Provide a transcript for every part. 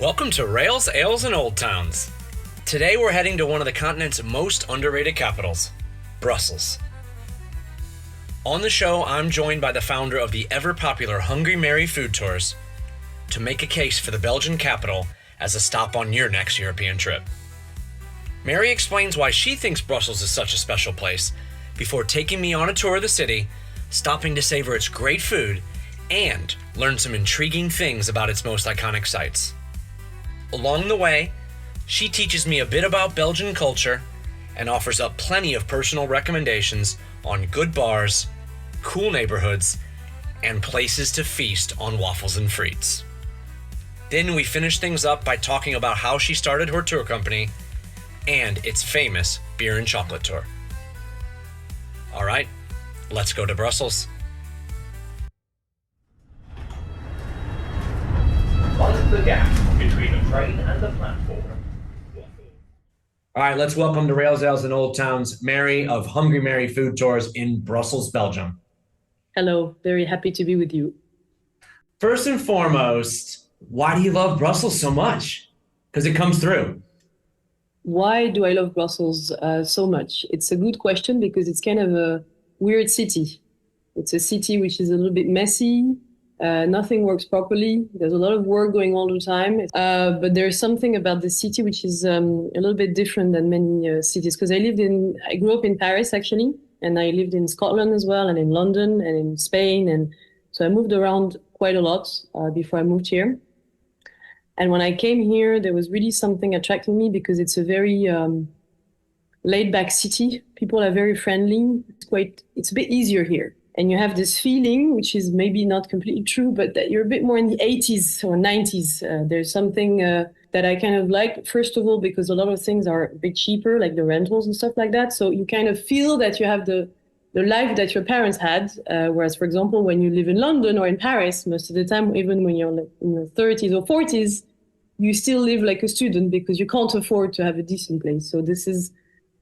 Welcome to Rails, Ales, and Old Towns. Today we're heading to one of the continent's most underrated capitals, Brussels. On the show, I'm joined by the founder of the ever-popular Hungry Mary food tours to make a case for the Belgian capital as a stop on your next European trip. Mary explains why she thinks Brussels is such a special place before taking me on a tour of the city, stopping to savor its great food, and learn some intriguing things about its most iconic sites. Along the way, she teaches me a bit about Belgian culture and offers up plenty of personal recommendations on good bars, cool neighborhoods, and places to feast on waffles and frites. Then we finish things up by talking about how she started her tour company and its famous beer and chocolate tour. All right, let's go to Brussels. Find the gap between the train and the platform. All right, let's welcome to Rails, Ales, and Old Towns, Mary of Hungry Mary Food Tours in Brussels, Belgium. Hello, very happy to be with you. First and foremost, why do you love Brussels so much? Because it comes through. Why do I love Brussels so much? It's a good question because it's kind of a weird city. It's a city which is a little bit messy. Nothing works properly. There's a lot of work going all the time. But there's something about the city which is a little bit different than many cities. Because I grew up in Paris actually, and I lived in Scotland as well, and in London, and in Spain. And so I moved around quite a lot before I moved here. And when I came here, there was really something attracting me because it's a very laid-back city. People are very friendly. It's a bit easier here. And you have this feeling, which is maybe not completely true, but that you're a bit more in the 80s or 90s. There's something that I kind of like, first of all, because a lot of things are a bit cheaper, like the rentals and stuff like that. So you kind of feel that you have the life that your parents had. Whereas, for example, when you live in London or in Paris, most of the time, even when you're in your 30s or 40s, you still live like a student because you can't afford to have a decent place. So this is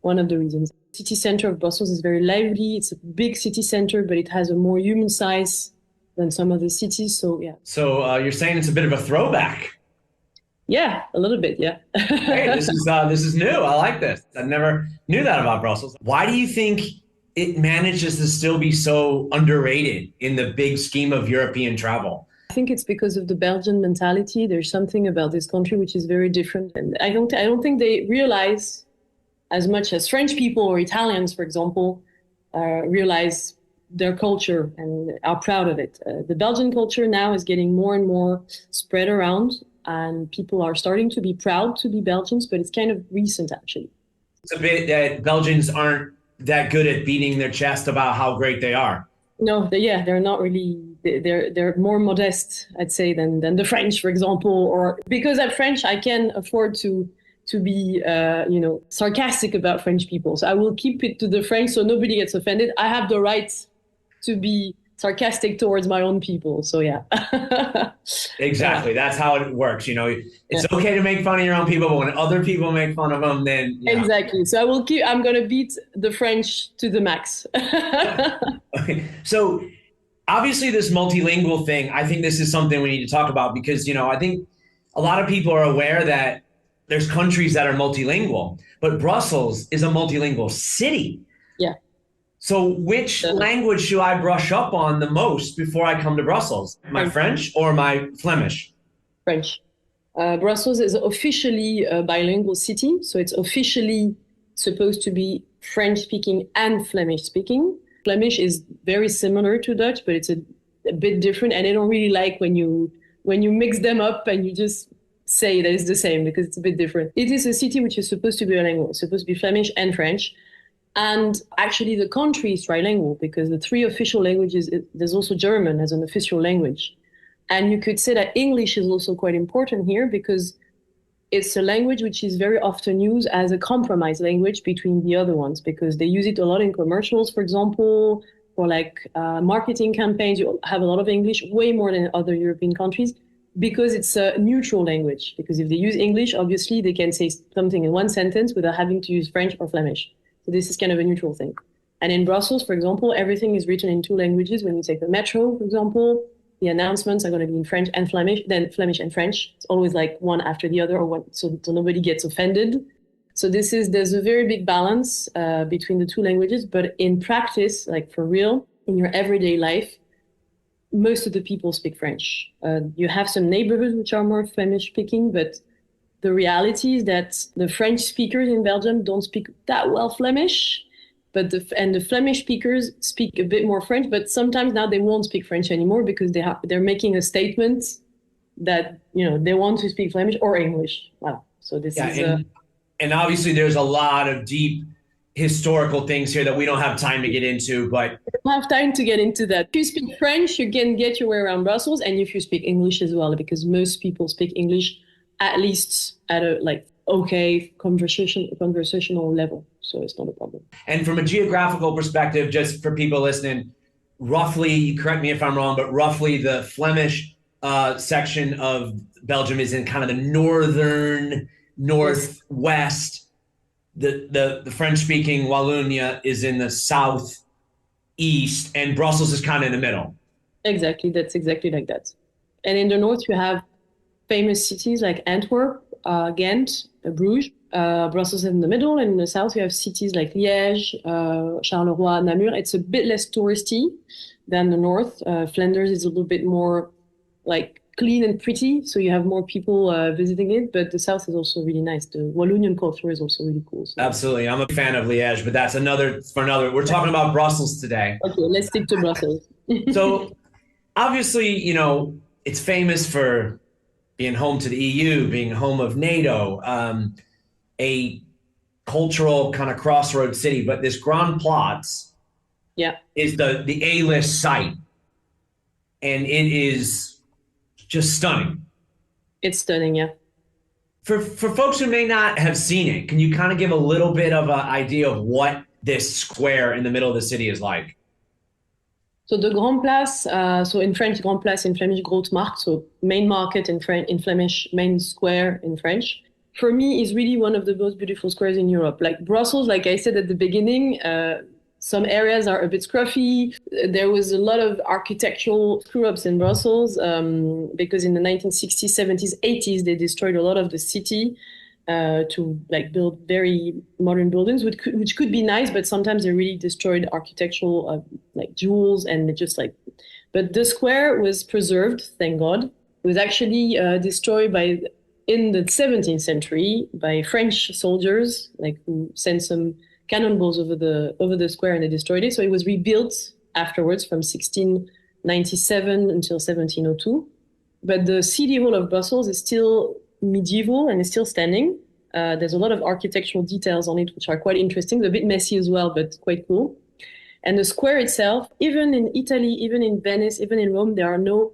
one of the reasons. City center of Brussels is very lively. It's a big city center, but it has a more human size than some other cities. So yeah. So you're saying it's a bit of a throwback. Yeah, a little bit. Yeah. Hey, this is new. I like this. I never knew that about Brussels. Why do you think it manages to still be so underrated in the big scheme of European travel? I think it's because of the Belgian mentality. There's something about this country which is very different, and I don't think they realize as much as French people or Italians, for example, realize their culture and are proud of it. The Belgian culture now is getting more and more spread around, and people are starting to be proud to be Belgians, but it's kind of recent, actually. It's a bit that Belgians aren't that good at beating their chest about how great they are. No, they're not really. They're more modest, I'd say, than the French, for example. Or because I'm French, I can afford to be, sarcastic about French people. So I will keep it to the French so nobody gets offended. I have the right to be sarcastic towards my own people. So yeah. Exactly. That's how it works. It's okay to make fun of your own people, but when other people make fun of them, then Exactly. So I'm going to beat the French to the max. Okay. So obviously this multilingual thing, I think this is something we need to talk about because, I think a lot of people are aware that there's countries that are multilingual, but Brussels is a multilingual city. Yeah. So which language should I brush up on the most before I come to Brussels? My French or my Flemish? French. Brussels is officially a bilingual city. So it's officially supposed to be French speaking and Flemish speaking. Flemish is very similar to Dutch, but it's a bit different. And I don't really like when you mix them up and you just say that it's the same because it's a bit different. It is a city which is supposed to be bilingual. It's supposed to be Flemish and French. And actually the country is trilingual because the three official languages, there's also German as an official language. And you could say that English is also quite important here because it's a language which is very often used as a compromise language between the other ones because they use it a lot in commercials, for example, or like marketing campaigns. You have a lot of English, way more than other European countries. Because it's a neutral language. Because if they use English, obviously they can say something in one sentence without having to use French or Flemish. So this is kind of a neutral thing. And in Brussels, for example, everything is written in two languages. When you take the metro, for example, the announcements are going to be in French and Flemish, then Flemish and French. It's always like one after the other, or one, so nobody gets offended. So there's a very big balance between the two languages, but in practice, like for real, in your everyday life, most of the people speak French. You have some neighborhoods which are more Flemish speaking, but the reality is that the French speakers in Belgium don't speak that well Flemish, but the Flemish speakers speak a bit more French. But sometimes now they won't speak French anymore because they're making a statement that they want to speak Flemish or English. Wow. So this is. And obviously, there's a lot of deep historical things here that we don't have time to get into, but we don't have time to get into that. If you speak French, you can get your way around Brussels, and if you speak English as well, because most people speak English at least at a okay conversational level, so it's not a problem. And from a geographical perspective, just for people listening, roughly, correct me if I'm wrong, but roughly the Flemish section of Belgium is in kind of the northwest. The French-speaking Wallonia is in the southeast, and Brussels is kind of in the middle. Exactly, that's exactly like that. And in the north, you have famous cities like Antwerp, Ghent, Bruges. Brussels is in the middle, and in the south, you have cities like Liège, Charleroi, Namur. It's a bit less touristy than the north. Flanders is a little bit more clean and pretty, so you have more people visiting it, but the south is also really nice. The Wallonian culture is also really cool. So. Absolutely. I'm a fan of Liège, but that's another. We're talking about Brussels today. Okay, let's stick to Brussels. So obviously, it's famous for being home to the EU, being home of NATO, a cultural kind of crossroads city, but this Grand Place is the A-list site, and it is just stunning. It's stunning, yeah. For folks who may not have seen it, can you kind of give a little bit of an idea of what this square in the middle of the city is like? So the Grand Place, so in French, Grand Place, in Flemish, Grote Markt, so main market in Flemish, main square in French, for me is really one of the most beautiful squares in Europe. Like Brussels, like I said at the beginning, some areas are a bit scruffy. There was a lot of architectural screw-ups in Brussels because in the 1960s, 70s, 80s, they destroyed a lot of the city to build very modern buildings, which could be nice, but sometimes they really destroyed architectural jewels and But the square was preserved, thank God. It was actually destroyed in the 17th century by French soldiers, who sent some cannonballs over the square and they destroyed it. So it was rebuilt afterwards from 1697 until 1702. But the city hall of Brussels is still medieval and is still standing. There's a lot of architectural details on it, which are quite interesting. A bit messy as well, but quite cool. And the square itself, even in Italy, even in Venice, even in Rome, there are no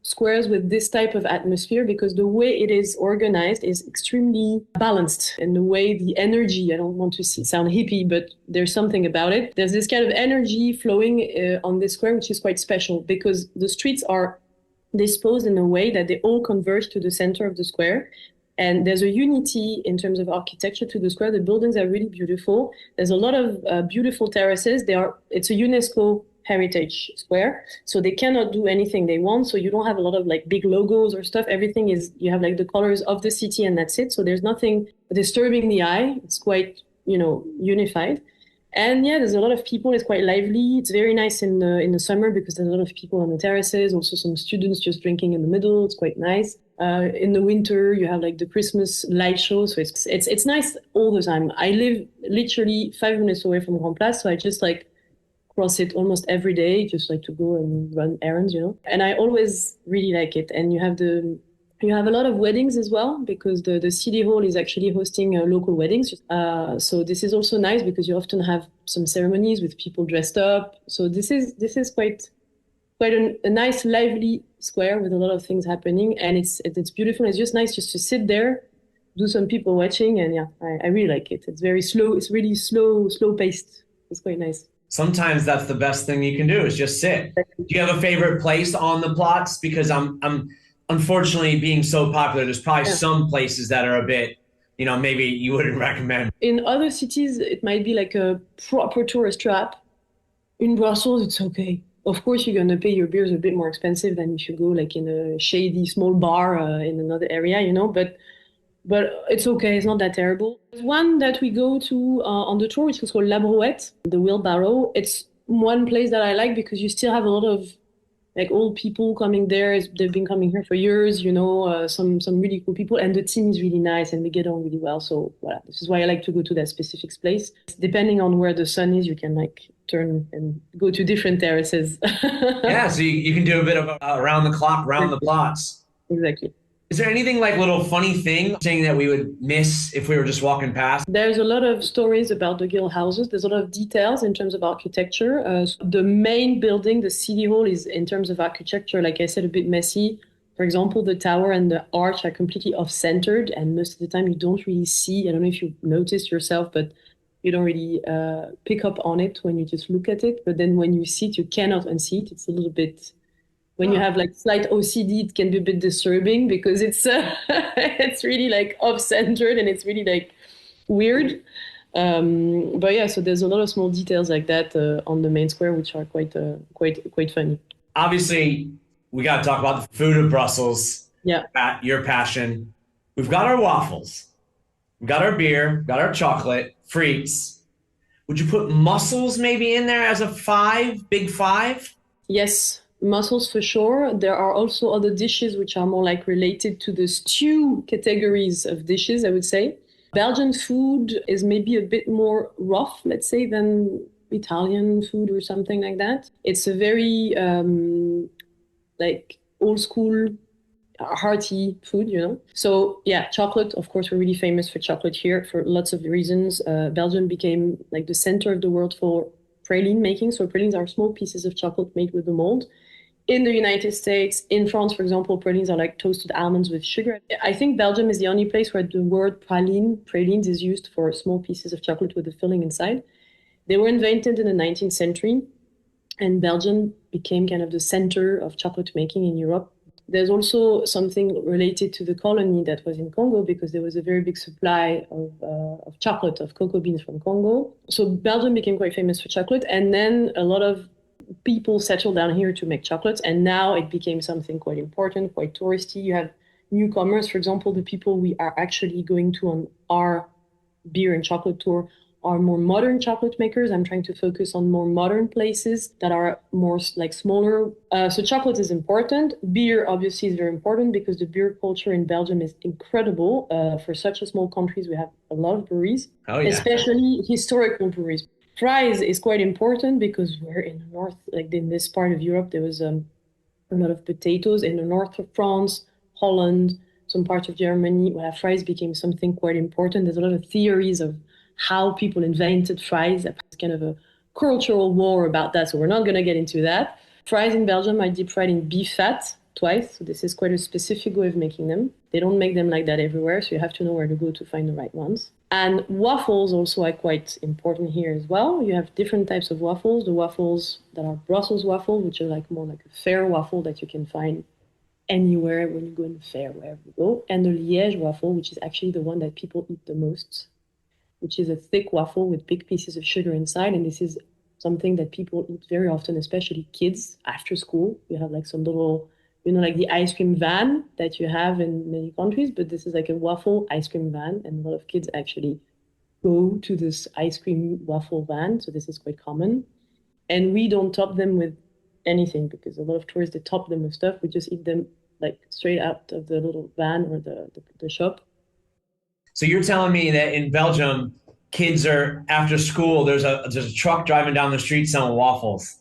squares with this type of atmosphere because the way it is organized is extremely balanced. And the way the energy, I don't want to sound hippie, but there's something about it. There's this kind of energy flowing on this square, which is quite special because the streets are disposed in a way that they all converge to the center of the square. And there's a unity in terms of architecture to the square. The buildings are really beautiful. There's a lot of beautiful terraces. It's a UNESCO heritage square, so they cannot do anything they want. So you don't have a lot of big logos or stuff. Everything is, you have the colors of the city and that's it. So there's nothing disturbing the eye. It's quite, unified. And yeah, there's a lot of people. It's quite lively. It's very nice in the summer because there's a lot of people on the terraces. Also some students just drinking in the middle. It's quite nice. In the winter, you have the Christmas light show. So it's nice all the time. I live literally 5 minutes away from Grand Place. So I just cross it almost every day, just to go and run errands, And I always really like it. And you have a lot of weddings as well because the city hall is actually hosting local weddings. So this is also nice because you often have some ceremonies with people dressed up. So this is quite a nice, lively square with a lot of things happening, and it's beautiful. It's just nice just to sit there, do some people watching, and yeah, I really like it. It's very slow. It's really slow paced. It's quite nice. Sometimes that's the best thing you can do is just sit. Do you have a favorite place on the plots? Because I'm unfortunately being so popular, there's probably some places that are a bit, maybe you wouldn't recommend. In other cities, it might be a proper tourist trap. In Brussels, it's okay. Of course, you're gonna pay your beers a bit more expensive than if you go like in a shady small bar in another area, you know. But it's okay. It's not that terrible. There's one that we go to on the tour, which is called La Brouette, the wheelbarrow. It's one place that I like because you still have a lot of like old people coming there. They've been coming here for years, you know, some really cool people, and the team is really nice, and we get on really well. So voilà, this is why I like to go to that specific place. Depending on where the sun is, you can like turn and go to different terraces. Yeah, so you can do a bit of around the clock, round the blocks. Exactly. Is there anything like little funny thing that we would miss if we were just walking past? There's a lot of stories about the guild houses. There's a lot of details in terms of architecture. The main building, the city hall, is in terms of architecture, like I said, a bit messy. For example, the tower and the arch are completely off-centered, and most of the time you don't really see. I don't know if you noticed yourself, but you don't really pick up on it when you just look at it. But then when you see it, you cannot unsee it. It's a little bit when you have like slight OCD, it can be a bit disturbing because it's it's really like off-centered and it's really like weird. But yeah, so there's a lot of small details like that on the main square, which are quite funny. Obviously, we got to talk about the food of Brussels. Yeah. Your passion. We've got our waffles. We've got our beer. Got our chocolate. Frites. Would you put mussels maybe in there as a big five? Yes. Mussels for sure. There are also other dishes which are more like related to the stew categories of dishes, I would say. Belgian food is maybe a bit more rough, let's say, than Italian food or something like that. It's a very like old school, hearty food, you know. So yeah, chocolate, of course, we're really famous for chocolate here for lots of reasons. Belgium became like the center of the world for praline making. So pralines are small pieces of chocolate made with the mold. In the United States, in France, for example, pralines are like toasted almonds with sugar. I think Belgium is the only place where the word pralines is used for small pieces of chocolate with a filling inside. They were invented in the 19th century, and Belgium became kind of the center of chocolate making in Europe. There's also something related to the colony that was in Congo because there was a very big supply of chocolate, of cocoa beans from Congo. So Belgium became quite famous for chocolate, and then a lot of people settled down here to make chocolates, and now it became something quite important, quite touristy. You have newcomers, for example, the people we are actually going to on our beer and chocolate tour are more modern chocolate makers. I'm trying to focus on more modern places that are more like smaller. So chocolate is important. Beer obviously is very important because the beer culture in Belgium is incredible. For such a small country, we have a lot of breweries, especially historical breweries. Fries is quite important because we're in the north, like in this part of Europe, there was a lot of potatoes. In the north of France, Holland, some parts of Germany, where fries became something quite important. There's a lot of theories of how people invented fries. It's kind of a cultural war about that, so we're not going to get into that. Fries in Belgium are deep fried in beef fat twice, so this is quite a specific way of making them. They don't make them like that everywhere, so you have to know where to go to find the right ones. And waffles also are quite important here as well. You have different types of waffles. The waffles that are Brussels waffles, which are like more like a fair waffle that you can find anywhere when you go in the fair, wherever you go. And the Liège waffle, which is actually the one that people eat the most, which is a thick waffle with big pieces of sugar inside. And this is something that people eat very often, especially kids after school. You have like some little, you know, like the ice cream van that you have in many countries, but this is like a waffle ice cream van. And a lot of kids actually go to this ice cream waffle van. So this is quite common. And we don't top them with anything because a lot of tourists, they top them with stuff. We just eat them like straight out of the little van or the shop. So you're telling me that in Belgium, kids are after school, there's a truck driving down the street selling waffles.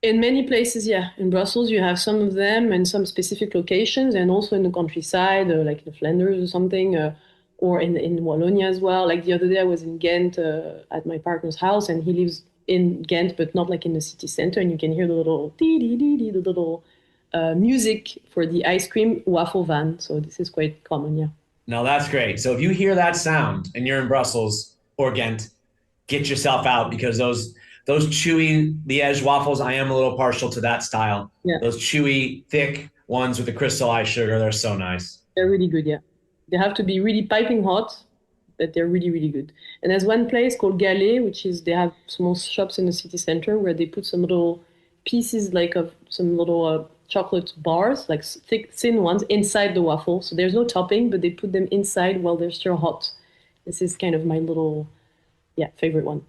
In many places, yeah. In Brussels, you have some of them in some specific locations, and also in the countryside, like the Flanders or something, or in Wallonia as well. Like the other day, I was in Ghent at my partner's house, and he lives in Ghent, but not like in the city center. And you can hear the little dee-dee-dee-dee, the little music for the ice cream waffle van. So this is quite common, yeah. No, that's great. So if you hear that sound and you're in Brussels or Ghent, get yourself out because those chewy Liège waffles, I am a little partial to that style. Yeah. Those chewy, thick ones with the crystallized sugar, they're so nice. They're really good, yeah. They have to be really piping hot, but they're really, really good. And there's one place called Galet, which is they have small shops in the city center where they put some little pieces like of some little chocolate bars, like thick, thin ones, inside the waffle. So there's no topping, but they put them inside while they're still hot. This is kind of my little, favorite one.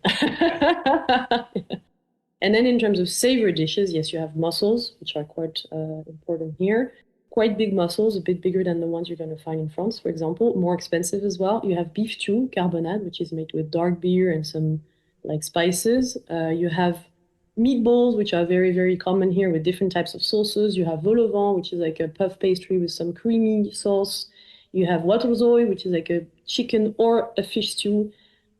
And then in terms of savory dishes, yes, you have mussels, which are quite important here. Quite big mussels, a bit bigger than the ones you're going to find in France, for example. More expensive as well. You have beef stew, carbonade, which is made with dark beer and some like spices. You have meatballs, which are very, very common here with different types of sauces. You have vol au vent, which is like a puff pastry with some creamy sauce. You have waterzooi, which is like a chicken or a fish stew.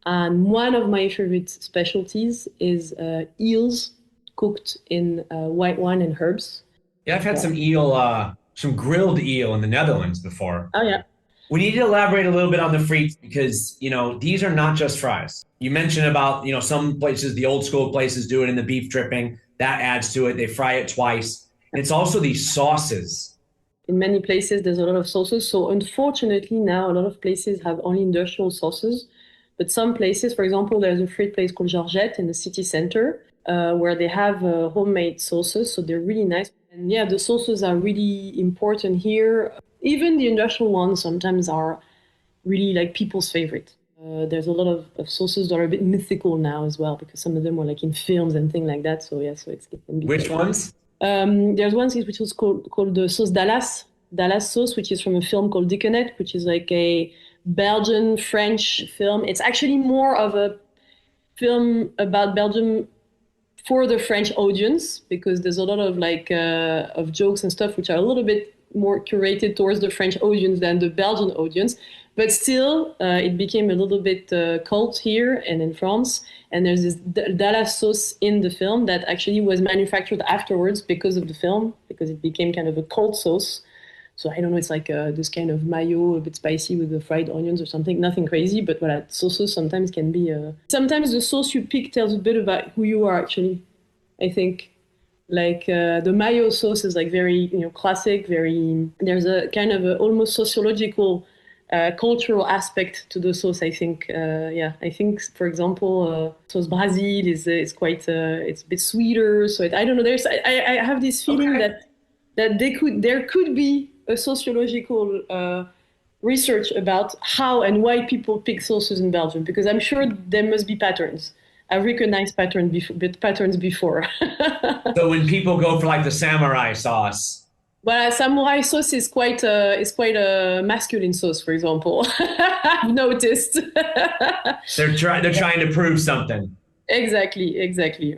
And one of my favorite specialties is eels cooked in white wine and herbs. Yeah, I've had some eel, some grilled eel in the Netherlands before. Oh, yeah. We need to elaborate a little bit on the frites because, these are not just fries. You mentioned about, some places, the old school places do it in the beef dripping. That adds to it. They fry it twice. And it's also these sauces. In many places, there's a lot of sauces. So unfortunately, now a lot of places have only industrial sauces. But some places, for example, there's a frite place called Georgette in the city center where they have homemade sauces. So they're really nice. And yeah, the sauces are really important here. Even the industrial ones sometimes are really like people's favorite. There's a lot of sauces that are a bit mythical now as well because some of them were like in films and things like that. So yeah, it can be. Which ones? There's one which was called the sauce Dallas sauce, which is from a film called Dickenet, which is like a Belgian French film. It's actually more of a film about Belgium for the French audience because there's a lot of of jokes and stuff which are a little bit more curated towards the French audience than the Belgian audience. But still, it became a little bit cult here and in France. And there's this Dallas sauce in the film that actually was manufactured afterwards because of the film, because it became kind of a cult sauce. So I don't know, it's like this kind of mayo, a bit spicy with the fried onions or something. Nothing crazy, but sauces sometimes can be... Sometimes the sauce you pick tells a bit about who you are, actually, I think. Like the mayo sauce is like very, classic, very... There's a kind of almost sociological, cultural aspect to the sauce, I think. I think, for example, sauce Brazil is quite... it's a bit sweeter. So I don't know, I have this feeling that there could be a sociological research about how and why people pick sauces in Belgium, because I'm sure there must be patterns. I've recognized patterns before. So when people go for like the samurai sauce. Well, samurai sauce is quite a masculine sauce, for example. I've noticed. They're trying to prove something. Exactly.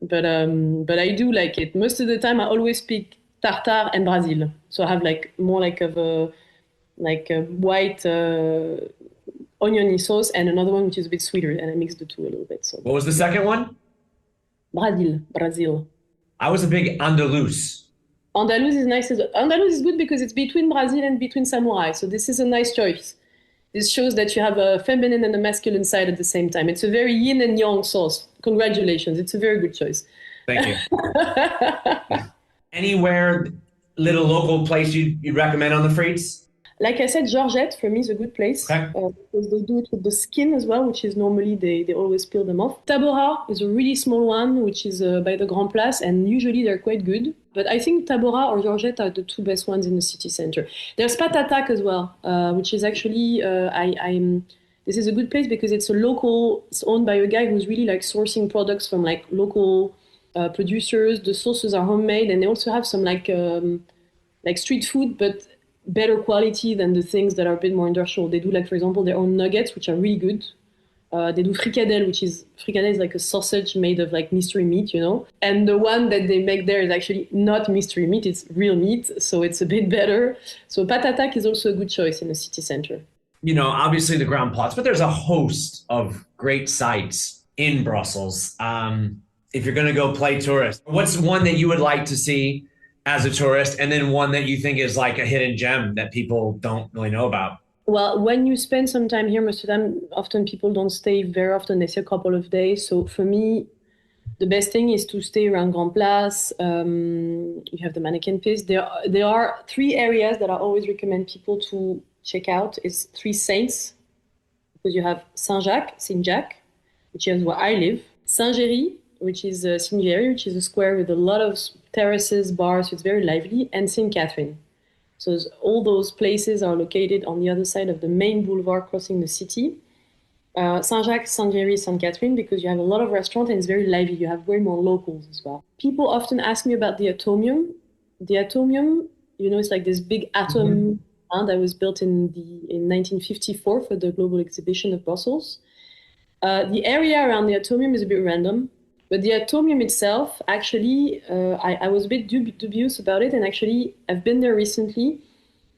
But I do like it. Most of the time, I always pick tartare and Brazil. So I have more of a white oniony sauce and another one which is a bit sweeter, and I mix the two a little bit. So what was the second one? Brazil. I was a big Andalus. Andalus is nice. Andalus is good because it's between Brazil and between samurai. So this is a nice choice. This shows that you have a feminine and a masculine side at the same time. It's a very yin and yang sauce. Congratulations. It's a very good choice. Thank you. Anywhere, little local place you'd recommend on the frites? Like I said, Georgette for me is a good place because they do it with the skin as well, which is normally they always peel them off. Tabora is a really small one, which is by the Grand Place, and usually they're quite good. But I think Tabora or Georgette are the two best ones in the city center. There's Patatak as well, which is actually this is a good place because it's it's owned by a guy who's really sourcing products from local producers. The sauces are homemade, and they also have some street food, but better quality than the things that are a bit more industrial. They do for example, their own nuggets, which are really good. They do fricadelle, fricadelle is like a sausage made of mystery meat, And the one that they make there is actually not mystery meat, it's real meat, so it's a bit better. So Patatak is also a good choice in the city center. Obviously the ground plots, but there's a host of great sites in Brussels. If you're going to go play tourist, what's one that you would like to see as a tourist, and then one that you think is like a hidden gem that people don't really know about? Well, when you spend some time here, most of the time, often people don't stay very often. They stay a couple of days. So for me, the best thing is to stay around Grand Place. You have the mannequin piece. There are three areas that I always recommend people to check out. It's Three Saints, because you have Saint-Jacques, which is where I live, Saint-Géry, which is Cingeri, which is a square with a lot of terraces, bars, so it's very lively, and St. Catherine. So all those places are located on the other side of the main boulevard crossing the city. Saint-Jacques, Saint-Géry, Sainte-Catherine, because you have a lot of restaurants and it's very lively. You have way more locals as well. People often ask me about the Atomium. The Atomium, it's like this big atom that was built in 1954 for the Global Exhibition of Brussels. The area around the Atomium is a bit random, but the Atomium itself, actually, I was a bit dubious about it, and actually I've been there recently.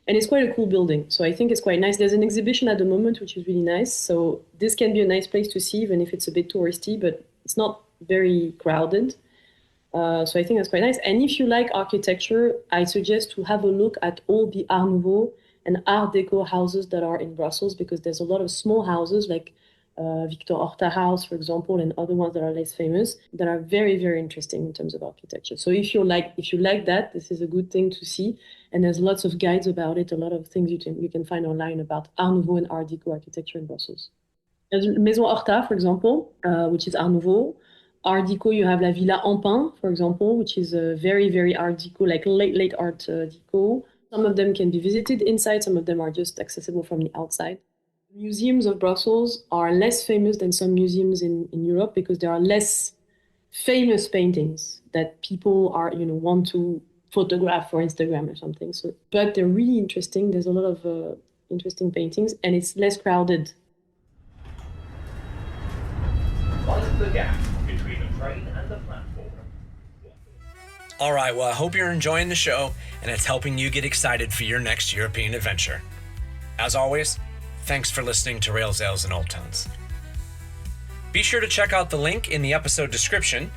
And it's quite a cool building. So I think it's quite nice. There's an exhibition at the moment, which is really nice. So this can be a nice place to see, even if it's a bit touristy, but it's not very crowded. So I think that's quite nice. And if you like architecture, I suggest to have a look at all the Art Nouveau and Art Deco houses that are in Brussels, because there's a lot of small houses like Victor Horta House, for example, and other ones that are less famous that are very, very interesting in terms of architecture. So if you like that, this is a good thing to see. And there's lots of guides about it, a lot of things you can find online about Art Nouveau and Art Deco architecture in Brussels. There's Maison Horta, for example, which is Art Nouveau. Art Deco, you have La Villa Empin, for example, which is a very, very Art Deco, like late Art Deco. Some of them can be visited inside, some of them are just accessible from the outside. Museums of Brussels are less famous than some museums in Europe because there are less famous paintings that people want to photograph for Instagram or something. So, but they're really interesting. There's a lot of interesting paintings, and it's less crowded. Mind the gap between the train and the platform. All right, well, I hope you're enjoying the show and it's helping you get excited for your next European adventure. As always, thanks for listening to Rails, Ales, and Old Towns. Be sure to check out the link in the episode description,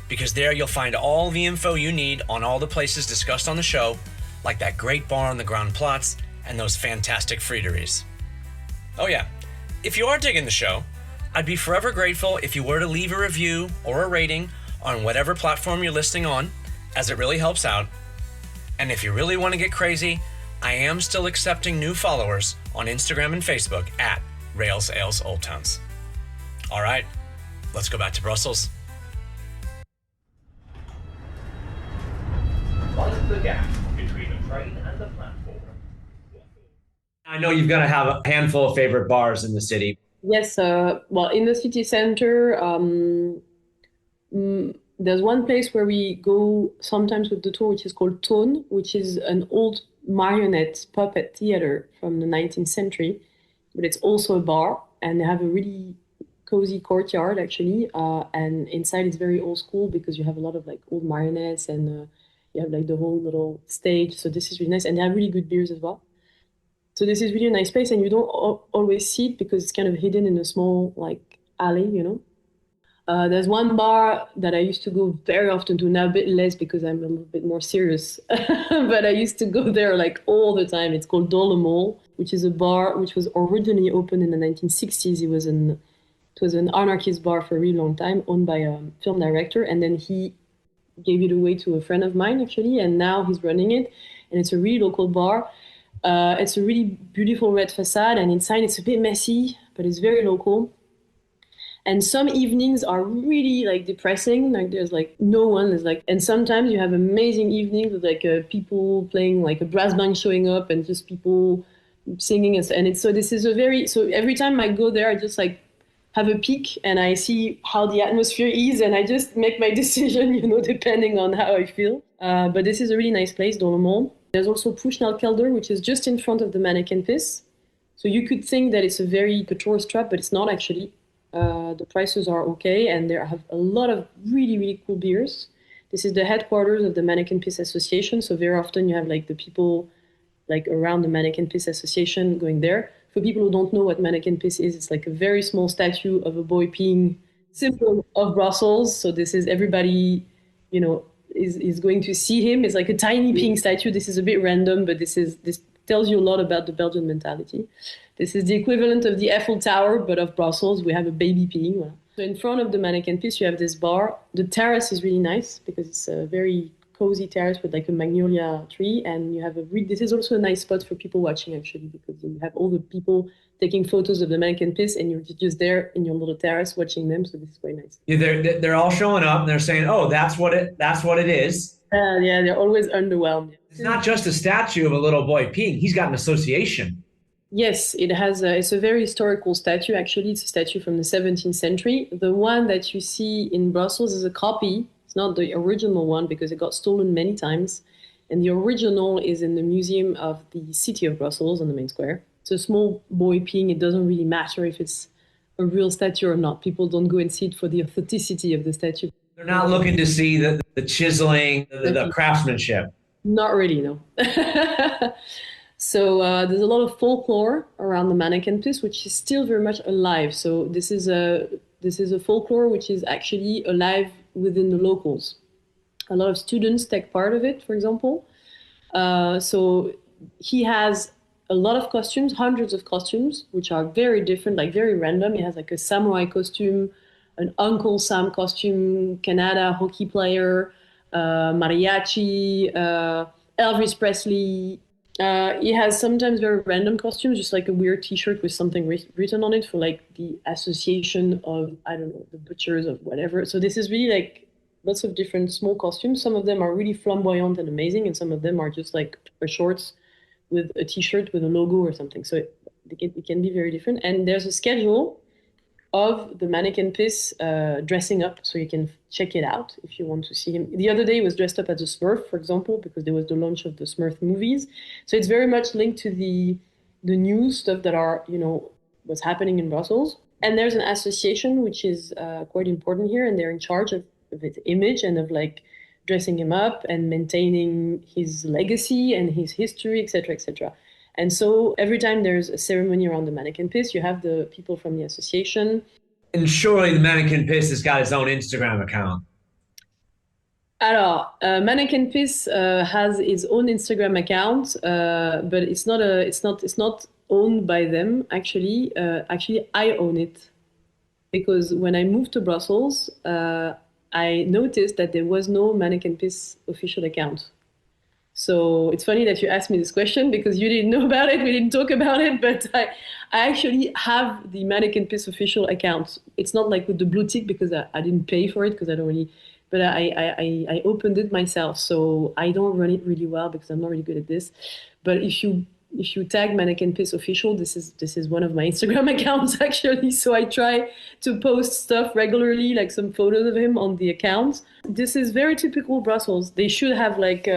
because there you'll find all the info you need on all the places discussed on the show, like that great bar on the Grand Platz and those fantastic friteries. Oh yeah, if you are digging the show, I'd be forever grateful if you were to leave a review or a rating on whatever platform you're listening on, as it really helps out. And if you really want to get crazy, I am still accepting new followers on Instagram and Facebook at Rails, Ales, Old Towns. All right, let's go back to Brussels. Mind the gap between the train and the platform. I know you've got to have a handful of favorite bars in the city. Yes, well, in the city center, there's one place where we go sometimes with the tour, which is called Tone, which is an old marionette puppet theater from the 19th century, but it's also a bar, and they have a really cozy courtyard actually, and inside it's very old school because you have a lot of like old marionettes, and you have like the whole little stage. So this is really nice, and they have really good beers as well. So this is really a nice place, and you don't always see it because it's kind of hidden in a small like alley. There's one bar that I used to go very often to, now a bit less because I'm a little bit more serious, but I used to go there like all the time. It's called Dans le Mall, which is a bar which was originally opened in the 1960s. It was an anarchist bar for a really long time, owned by a film director, and then he gave it away to a friend of mine actually, and now he's running it, and it's a really local bar. It's a really beautiful red facade, and inside it's a bit messy, but it's very local. And some evenings are really like depressing, like there's like no one. There's like, and sometimes you have amazing evenings with like people playing, like a brass band showing up, and just people singing. And it's, so this is so every time I go there, I just like have a peek and I see how the atmosphere is, and I just make my decision, depending on how I feel. But this is a really nice place, Dans le Mall. There's also Pushnelkelder, which is just in front of the Mannequin Piss. So you could think that it's a very tourist trap, but it's not actually. The prices are okay, and there have a lot of really, really cool beers. This is the headquarters of the Mannequin Piss Association, so very often you have like the people like around the Mannequin Piss Association going there. For people who don't know what Mannequin Piss is, it's like a very small statue of a boy peeing, symbol of Brussels. So this is everybody, is going to see him. It's like a tiny peeing statue. This is a bit random, but this tells you a lot about the Belgian mentality. This is the equivalent of the Eiffel Tower, but of Brussels. We have a baby peeing. Voilà. So in front of the Mannequin Piss, you have this bar. The terrace is really nice because it's very cozy terrace with like a magnolia tree, and you have this is also a nice spot for people watching actually, because you have all the people taking photos of the mannequin piss, and you're just there in your little terrace watching them. So this is quite nice. Yeah, they're all showing up and they're saying, "Oh, that's what it is." Yeah, they're always underwhelmed. It's not just a statue of a little boy peeing. He's got an association. Yes, it has. It's a very historical statue. Actually, it's a statue from the 17th century. The one that you see in Brussels is a copy. It's not the original one because it got stolen many times. And the original is in the museum of the city of Brussels on the main square. It's a small boy peeing. It doesn't really matter if it's a real statue or not. People don't go and see it for the authenticity of the statue. They're not looking to see the chiseling, the craftsmanship. Not really, no. So there's a lot of folklore around the mannequin piece, which is still very much alive. So this is a folklore which is actually alive within the locals. A lot of students take part of it, for example. So he has a lot of costumes, hundreds of costumes, which are very different, like very random. He has like a samurai costume, an Uncle Sam costume, Canada hockey player, mariachi, Elvis Presley. He has sometimes very random costumes, just like a weird T-shirt with something written on it for like the association of, I don't know, the butchers of whatever. So this is really like lots of different small costumes. Some of them are really flamboyant and amazing, and some of them are just like shorts with a T-shirt with a logo or something. So it can be very different. And there's a schedule of the mannequin piece dressing up, so you can check it out if you want to see him. The other day he was dressed up as a Smurf, for example, because there was the launch of the Smurf movies. So it's very much linked to the new stuff that are, what's happening in Brussels. And there's an association which is quite important here, and they're in charge of his image and of like dressing him up and maintaining his legacy and his history, etc., etc. And so every time there's a ceremony around the mannequin piece, you have the people from the association. And surely the mannequin piece has got his own Instagram account. Alors, Mannequin Piece has its own Instagram account, but it's not owned by them. Actually, I own it, because when I moved to Brussels, I noticed that there was no Mannequin Piece official account. So it's funny that you asked me this question, because you didn't know about it. We didn't talk about it, but I actually have the Mannequin Piece official account. It's not like with the blue tick, because I didn't pay for it, because I don't really, but I opened it myself. So I don't run it really well because I'm not really good at this. But if you tag Mannequin Piece official, this is one of my Instagram accounts actually. So I try to post stuff regularly, like some photos of him on the account. This is very typical Brussels. They should have like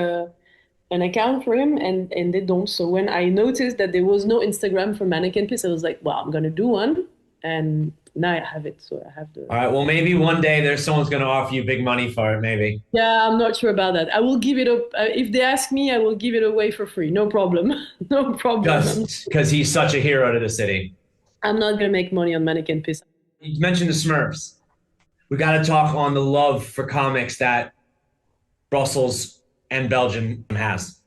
an account for him, and they don't. So when I noticed that there was no Instagram for Mannequin Piece, I was like, well, I'm gonna do one, and now I have it. So I have the. All right. Well, maybe one day there's someone's going to offer you big money for it. Maybe. Yeah, I'm not sure about that. I will give it up if they ask me. I will give it away for free. No problem. No problem. Just because he's such a hero to the city. I'm not gonna make money on Mannequin Piece. You mentioned the Smurfs. We got to talk on the love for comics that Brussels and Belgium has.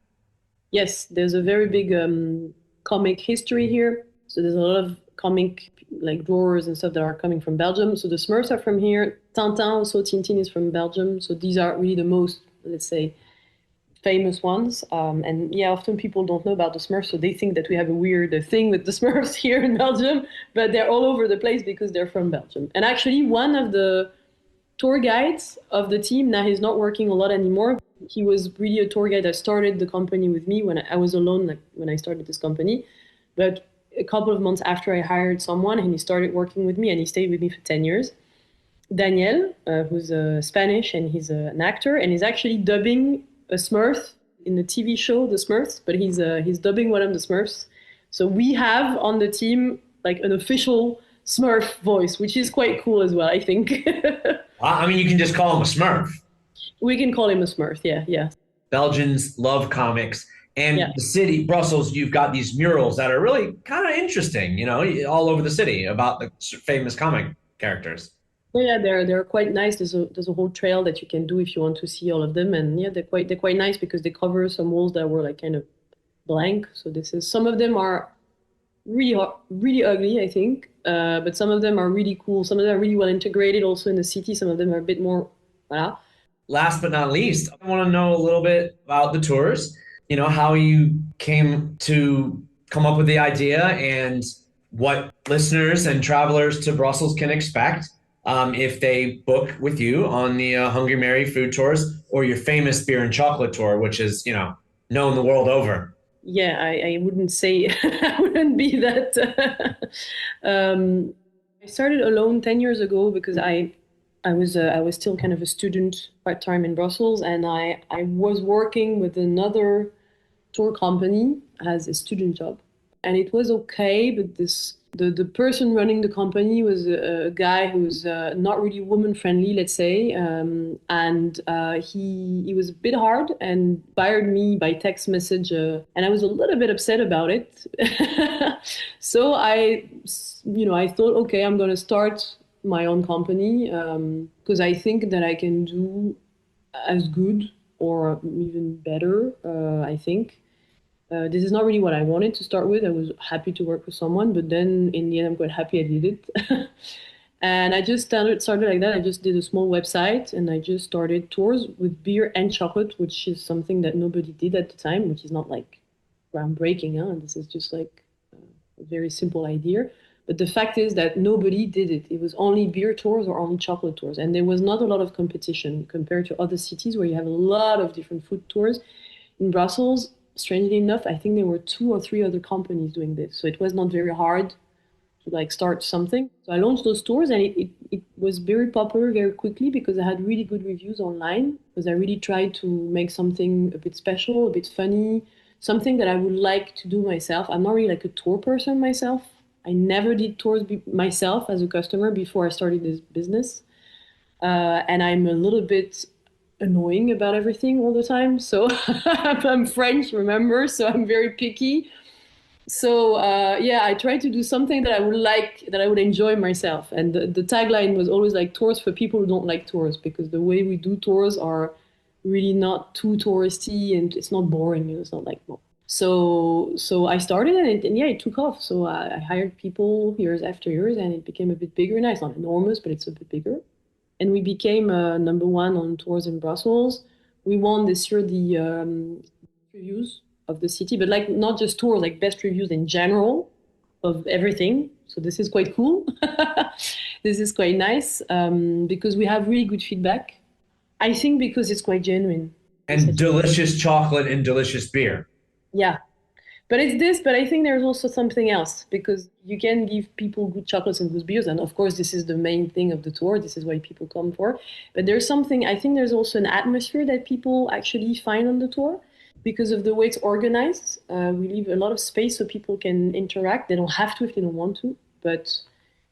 Yes, there's a very big comic history here. So there's a lot of comic like drawers and stuff that are coming from Belgium. So the Smurfs are from here. Tintin, also Tintin, is from Belgium. So these are really the most, let's say, famous ones. And yeah, often people don't know about the Smurfs, so they think that we have a weird thing with the Smurfs here in Belgium, but they're all over the place because they're from Belgium. And actually, one of the tour guides of the team, now he's not working a lot anymore. He was really a tour guide that started the company with me when I was alone, like when I started this company. But a couple of months after, I hired someone and he started working with me, and he stayed with me for 10 years. Daniel, who's Spanish, and he's an actor, and he's actually dubbing a Smurf in the TV show The Smurfs, but he's dubbing one of the Smurfs. So we have on the team like an official Smurf voice, which is quite cool as well, I think. I mean, you can just call him a Smurf. We can call him a Smurf, yeah. Belgians love comics. And the city, Brussels, you've got these murals that are really kind of interesting, you know, all over the city about the famous comic characters. Yeah, they're quite nice. There's a whole trail that you can do if you want to see all of them, and yeah, they're quite nice because they cover some walls that were like kind of blank. So some of them are really ugly, I think, but some of them are really cool. Some of them are really well integrated also in the city. Some of them are a bit more, voilà. last but not least, I want to know a little bit about the tours, how you came to come up with the idea and what listeners and travelers to Brussels can expect if they book with you on the Hungry Mary food tours or your famous beer and chocolate tour, which is, known the world over. Yeah, I wouldn't say I wouldn't be that. I started alone 10 years ago because I was still kind of a student part time in Brussels, and I was working with another tour company as a student job, and it was okay. But the person running the company was a guy who's not really woman friendly, let's say, and he was a bit hard and fired me by text message, and I was a little bit upset about it. So I thought, okay, I'm gonna start my own company because I think that I can do as good or even better. I think. This is not really what I wanted to start with. I was happy to work with someone, but then in the end, I'm quite happy I did it. And I just started like that. I just did a small website and I just started tours with beer and chocolate, which is something that nobody did at the time, which is not like groundbreaking. Huh? This is just like a very simple idea. But the fact is that nobody did it. It was only beer tours or only chocolate tours. And there was not a lot of competition compared to other cities where you have a lot of different food tours. In Brussels, strangely enough, I think there were 2 or 3 other companies doing this. So it was not very hard to like start something. So I launched those stores and it was very popular very quickly because I had really good reviews online because I really tried to make something a bit special, a bit funny, something that I would like to do myself. I'm not really like a tour person myself. I never did tours myself as a customer before I started this business. And I'm a little bit annoying about everything all the time. So I'm French, remember? So I'm very picky. So yeah, I try to do something that I would like, that I would enjoy myself. And the tagline was always like tours for people who don't like tours, because the way we do tours are really not too touristy and it's not boring. It's not like, well. So I started and yeah, it took off. So I hired people years after years and it became a bit bigger. Now it's not enormous, but it's a bit bigger. And we became number one on tours in Brussels. We won this year the reviews of the city, but like not just tours, like best reviews in general of everything. So this is quite cool. This is quite nice because we have really good feedback. I think because it's quite genuine. And delicious chocolate and delicious beer. Yeah. But it's this, but I think there's also something else because you can give people good chocolates and good beers. And of course, this is the main thing of the tour. This is why people come for. But there's something, I think there's also an atmosphere that people actually find on the tour because of the way it's organized. We leave a lot of space so people can interact. They don't have to if they don't want to, but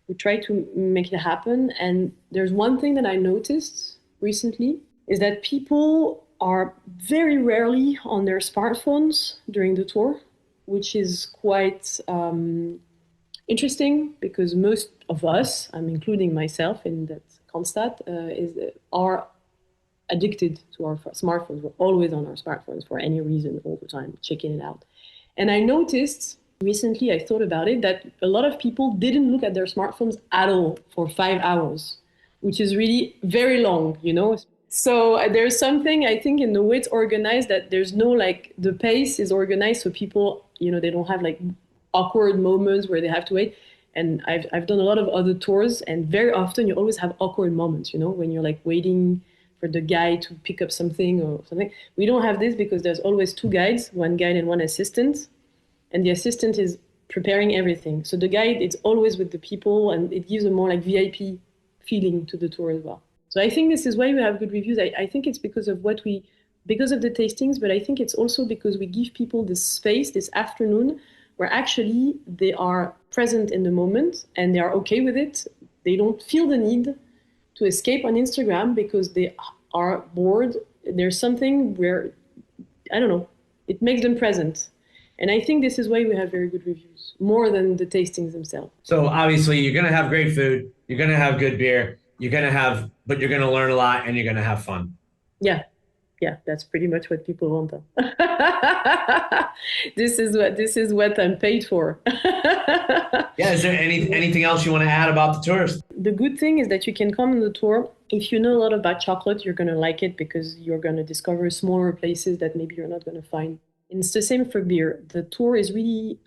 we try to make it happen. And there's one thing that I noticed recently is that people are very rarely on their smartphones during the tour, which is quite interesting because most of us, I'm including myself in that constat, are addicted to our smartphones. We're always on our smartphones for any reason all the time, checking it out. And I noticed recently, I thought about it, that a lot of people didn't look at their smartphones at all for 5 hours, which is really very long, you know? So there's something, I think, in the way it's organized that there's no, like, the pace is organized so people, you know, they don't have, like, awkward moments where they have to wait. And I've done a lot of other tours, and very often you always have awkward moments, you know, when you're, like, waiting for the guide to pick up something or something. We don't have this because there's always 2 guides, 1 guide and 1 assistant. And the assistant is preparing everything. So the guide, it's always with the people, and it gives a more, like, VIP feeling to the tour as well. So I think this is why we have good reviews. I think it's because of because of the tastings, but I think it's also because we give people this space, this afternoon, where actually they are present in the moment and they are okay with it. They don't feel the need to escape on Instagram because they are bored. There's something where, I don't know, it makes them present. And I think this is why we have very good reviews, more than the tastings themselves. So obviously you're going to have great food, you're going to have good beer, but you're going to learn a lot and you're going to have fun. Yeah. Yeah, that's pretty much what people want. This is what I'm paid for. Yeah, is there anything else you want to add about the tours? The good thing is that you can come on the tour. If you know a lot about chocolate, you're going to like it because you're going to discover smaller places that maybe you're not going to find. And it's the same for beer. The tour is really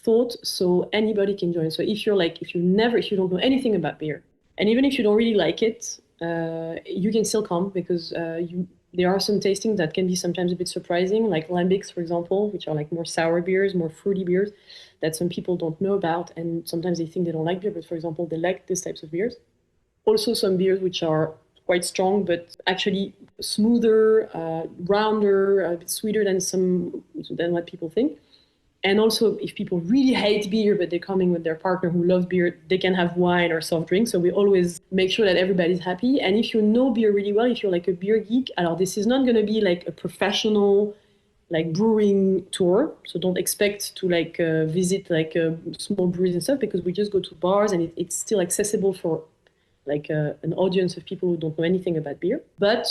thought so anybody can join. So if you don't know anything about beer, and even if you don't really like it, you can still come because there are some tastings that can be sometimes a bit surprising, like lambics, for example, which are like more sour beers, more fruity beers that some people don't know about, and sometimes they think they don't like beer, but for example, they like these types of beers. Also, some beers which are quite strong, but actually smoother, rounder, a bit sweeter than what people think. And also, if people really hate beer, but they're coming with their partner who loves beer, they can have wine or soft drinks. So we always make sure that everybody's happy. And if you know beer really well, if you're like a beer geek, this is not going to be like a professional like brewing tour. So don't expect to visit small breweries and stuff, because we just go to bars and it's still accessible for an audience of people who don't know anything about beer. But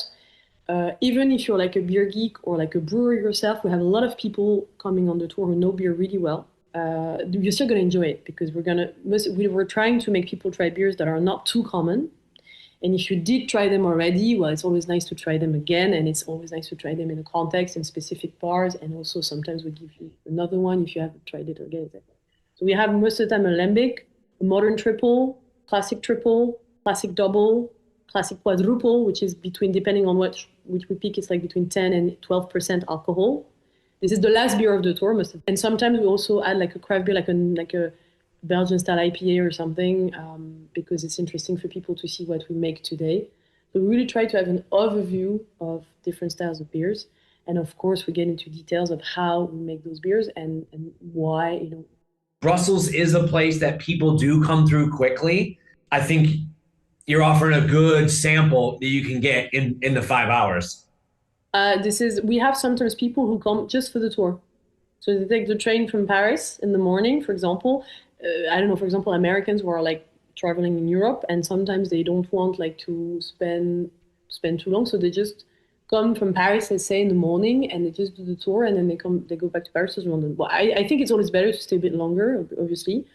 even if you're like a beer geek or like a brewer yourself, we have a lot of people coming on the tour who know beer really well. You're still going to enjoy it because we're trying to make people try beers that are not too common. And if you did try them already, well, it's always nice to try them again. And it's always nice to try them in a context, in specific bars. And also sometimes we give you another one if you haven't tried it again. So we have most of the time a lambic, a modern triple, classic double, classic quadruple, which is between, depending on which we pick, it's like between 10 and 12% alcohol. This is the last beer of the tour, and sometimes we also add like a craft beer, like a Belgian style IPA or something, because it's interesting for people to see what we make today. So we really try to have an overview of different styles of beers, and of course we get into details of how we make those beers and why. Brussels is a place that people do come through quickly. I think you're offering a good sample that you can get in the 5 hours. We have sometimes people who come just for the tour. So they take the train from Paris in the morning, for example. I don't know, for example, Americans who are like traveling in Europe, and sometimes they don't want like to spend too long. So they just come from Paris, let's say, in the morning, and they just do the tour, and then they go back to Paris or London. Well, I think it's always better to stay a bit longer, obviously.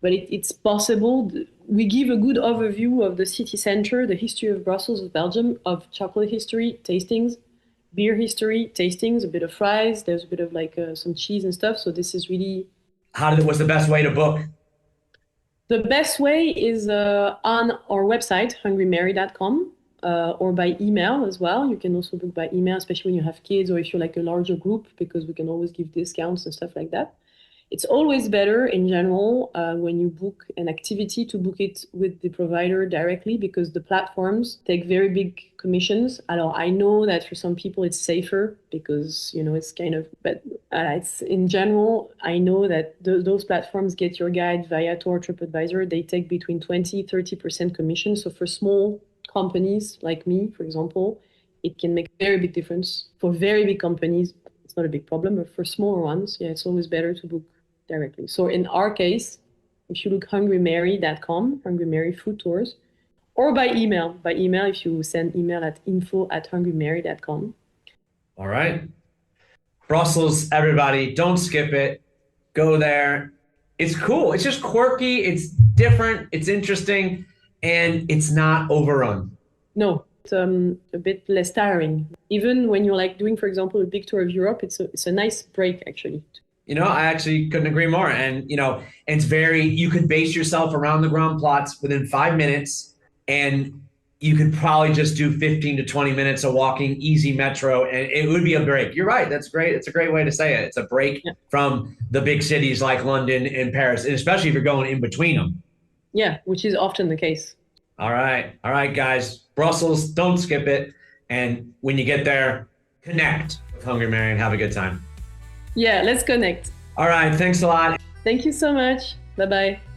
But it's possible. We give a good overview of the city center, the history of Brussels, of Belgium, of chocolate history, tastings, beer history, tastings, a bit of fries. There's a bit of some cheese and stuff. So this is really... What's the best way to book? The best way is on our website, hungrymary.com, or by email as well. You can also book by email, especially when you have kids or if you're like a larger group, because we can always give discounts and stuff like that. It's always better in general when you book an activity to book it with the provider directly, because the platforms take very big commissions. I know that for some people it's safer because, it's kind of, but it's in general, I know that those platforms get your guide via Tor, TripAdvisor. They take between 20-30% commission. So for small companies like me, for example, it can make a very big difference. For very big companies, it's not a big problem, but for smaller ones, it's always better to book directly. So in our case, if you look hungrymary.com, Hungry Mary Food Tours, or by email. By email, if you send email at info@hungrymary.com. All right. Brussels, everybody, don't skip it. Go there. It's cool. It's just quirky. It's different. It's interesting. And it's not overrun. No, it's a bit less tiring. Even when you're doing, for example, a big tour of Europe, it's a nice break, actually. I actually couldn't agree more. And, it's you could base yourself around the ground plots within 5 minutes, and you could probably just do 15 to 20 minutes of walking, easy metro, and it would be a break. You're right. That's great. It's a great way to say it. It's a break from the big cities like London and Paris, and especially if you're going in between them. Yeah, which is often the case. All right, guys. Brussels, don't skip it. And when you get there, connect with Hungry Mary and have a good time. Yeah, let's connect. All right, thanks a lot. Thank you so much. Bye-bye.